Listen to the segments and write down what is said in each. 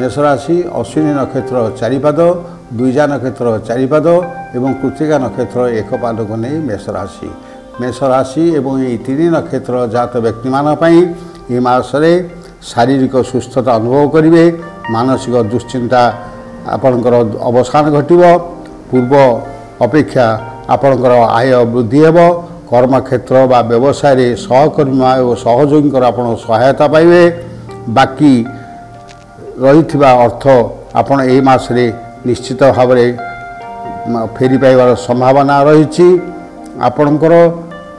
मेष राशि अश्विनी नक्षत्र चारिपाद द्विजा नक्षत्र चारिपाद एवं कृतिका नक्षत्र एक पाद को नहीं मेष राशि एवं ये तीन नक्षत्र जात व्यक्ति ये मासरे शारीरिक सुस्थता अनुभव करेंगे मानसिक दुश्चिंता आपणकर अवसान घटव पूर्व अपेक्षा आपणकर आय वृद्धि हेब कर्मक्षेत्र बा व्यवसाय सहकर्मी और सहयोगी आप सहायता पाइबे बाकी रही अर्थ आपण ए मासरे निश्चित भाव फेरी पाइबार संभावना रही आपणकर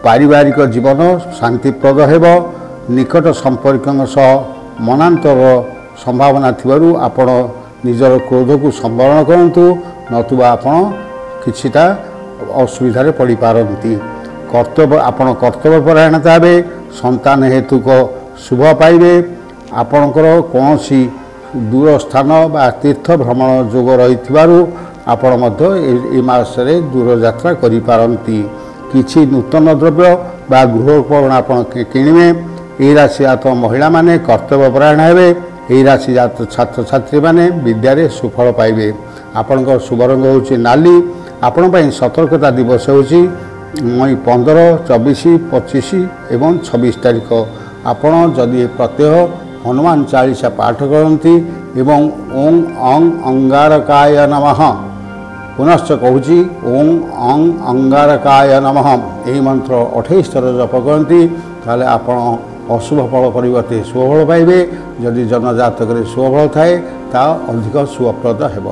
पारिवारिक जीवन शांतिप्रद हेब निकट संपर्कों सह मनांतर संभावना थिबारु आपण निजर क्रोध को संवरण करंतु नतुबा आपण किछिटा असुविधा पड़ पारती कर्तव्य आपण कर्तव्यपरायणता हे संतान हेतु को शुभ पाइबे आपणकर कौनसी दूर स्थान बा तीर्थ भ्रमण जोग रही आपण मसरे दूर यात्रा करि पारंती किछि नूतन द्रव्य बा गृहोपकरण आप किणवे यही राशि जात महिला माने कर्तव्यपरायण हेबे यही राशि जात छात्र छात्री माने विद्यारे सुफल पाइबे आपणकर शुभ रंग होछि नाली आपण पई सतर्कता दिवस होछि मई 15, 24, 25 एवं 26 तारीख आपण जदि प्रत्यह हनुमान चालीसा पाठ करती एवं ओं अं अंगारकाय नमः पुनश्च कहूँ ओं अं अंगारकाय नमः यही मंत्र 28 थर जप करती ताले आपण अशुभ फल परिवर्ते शुभ फल पाइबे जदि जन्म जातक शुभ फल थाए ता अधिक शुभप्रद हेब।